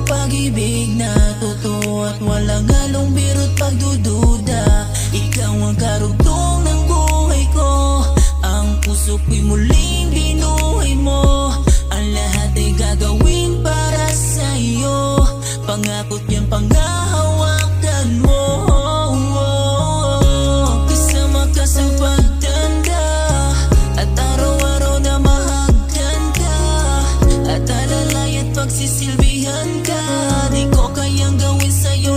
ang pag-ibig na totoo at walang halong biro't pagdududa. Ikaw ang karugtong ng buhay ko, ang puso ko'y muling binuhay mo. Ang lahat ay gagawin para sa'yo, pangako't yung panghahawakan mo. Kasama ka sa pagtanda at araw-araw na mahagdan ka, at alalay at pagsisilbihan ka. Di ko kayang gawin sa'yo